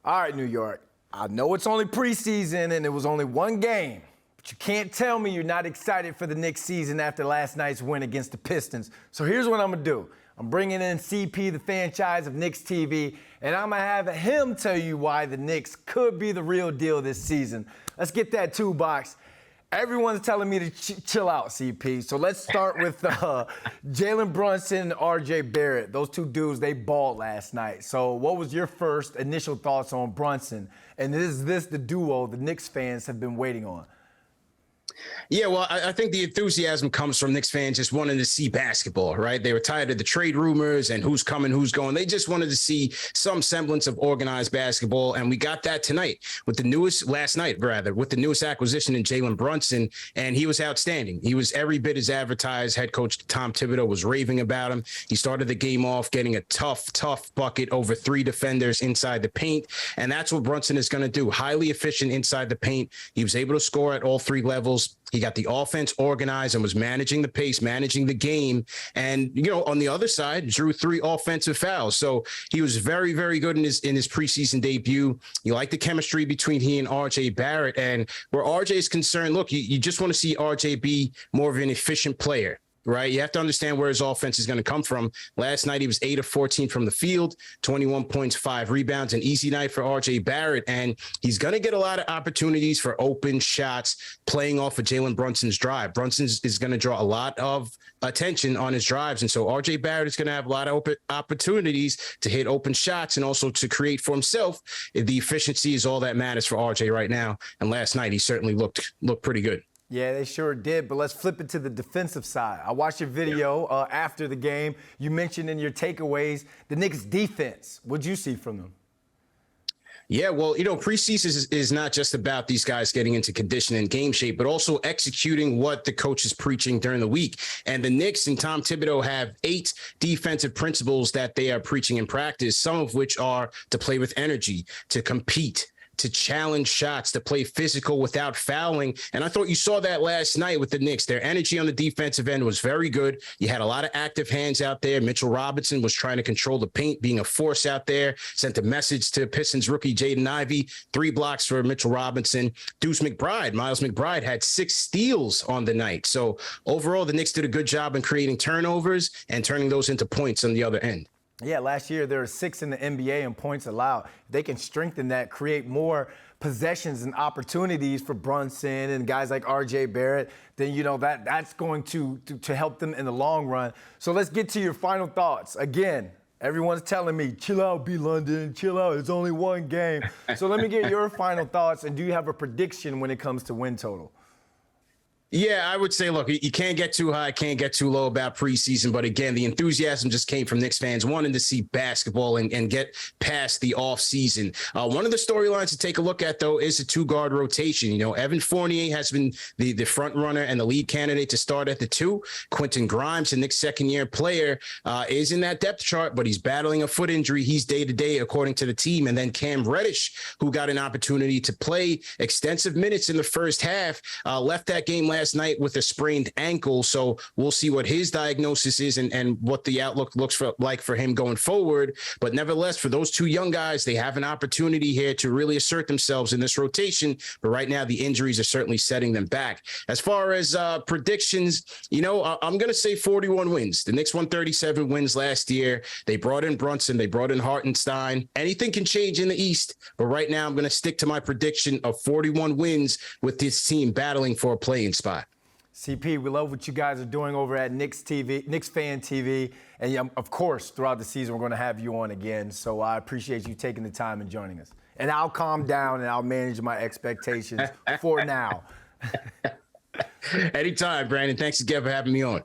All right, New York. I know it's only preseason and it was only one game, but you can't tell me you're not excited for the Knicks season after last night's win against the Pistons. So here's what I'm going to do. I'm bringing in CP, the Fanchise of Knicks TV, and I'm going to have him tell you why the Knicks could be the real deal this season. Let's get that toolbox. Everyone's telling me to chill out, CP. So let's start with Jalen Brunson and RJ Barrett. Those two dudes, they balled last night. So what was your first initial thoughts on Brunson? And is this the duo the Knicks fans have been waiting on? Yeah, well, I think the enthusiasm comes from Knicks fans just wanting to see basketball, right? They were tired of the trade rumors and who's coming, who's going. They just wanted to see some semblance of organized basketball, and we got that tonight with the newest acquisition in Jalen Brunson, and he was outstanding. He was every bit as advertised. Head coach Tom Thibodeau was raving about him. He started the game off getting a tough bucket over 3 defenders inside the paint, and that's what Brunson is going to do. Highly efficient inside the paint. He was able to score at all 3 levels. He got the offense organized and was managing the pace, managing the game. And, on the other side, drew 3 offensive fouls. So he was very, very good in his preseason debut. You like the chemistry between he and RJ Barrett. And where RJ is concerned, look, you just want to see RJ be more of an efficient player. Right. You have to understand where his offense is going to come from. Last night, he was 8 of 14 from the field, 21 points, 5 rebounds, an easy night for RJ Barrett. And he's going to get a lot of opportunities for open shots playing off of Jalen Brunson's drive. Brunson is going to draw a lot of attention on his drives. And so RJ Barrett is going to have a lot of open opportunities to hit open shots and also to create for himself. The efficiency is all that matters for RJ right now. And last night, he certainly looked pretty good. Yeah, they sure did, but let's flip it to the defensive side. I watched your video after the game. You mentioned in your takeaways the Knicks' defense. What'd you see from them? Yeah, well, preseason is not just about these guys getting into condition and game shape, but also executing what the coach is preaching during the week. And the Knicks and Tom Thibodeau have 8 defensive principles that they are preaching in practice, some of which are to play with energy, to compete, to challenge shots, to play physical without fouling. And I thought you saw that last night with the Knicks. Their energy on the defensive end was very good. You had a lot of active hands out there. Mitchell Robinson was trying to control the paint, being a force out there, sent a message to Pistons rookie Jaden Ivey, 3 blocks for Mitchell Robinson. Miles McBride had 6 steals on the night. So overall, the Knicks did a good job in creating turnovers and turning those into points on the other end. Yeah, last year there were 6 in the NBA in points allowed. They can strengthen that, create more possessions and opportunities for Brunson and guys like RJ Barrett. Then that's going to help them in the long run. So let's get to your final thoughts. Again, everyone's telling me, chill out, B. London, chill out. It's only one game. So let me get your final thoughts. And do you have a prediction when it comes to win total? Yeah, I would say, look, you can't get too high, can't get too low about preseason. But again, the enthusiasm just came from Knicks fans wanting to see basketball and get past the offseason. One of the storylines to take a look at, though, is the 2-guard rotation. Evan Fournier has been the front runner and the lead candidate to start at the 2. Quentin Grimes, the Knicks' second-year player, is in that depth chart, but he's battling a foot injury. He's day-to-day, according to the team. And then Cam Reddish, who got an opportunity to play extensive minutes in the first half, left that game last night with a sprained ankle. So we'll see what his diagnosis is and what the outlook looks like for him going forward. But nevertheless, for those 2 young guys, they have an opportunity here to really assert themselves in this rotation. But right now, the injuries are certainly setting them back. As far as predictions, I'm going to say 41 wins. The Knicks won 37 wins last year. They brought in Brunson. They brought in Hartenstein. Anything can change in the East. But right now, I'm going to stick to my prediction of 41 wins with this team battling for a play-in spot. CP, we love what you guys are doing over at Knicks TV, Knicks Fan TV. And of course, throughout the season, we're going to have you on again. So I appreciate you taking the time and joining us. And I'll calm down and I'll manage my expectations for now. Anytime, Brandon. Thanks again for having me on.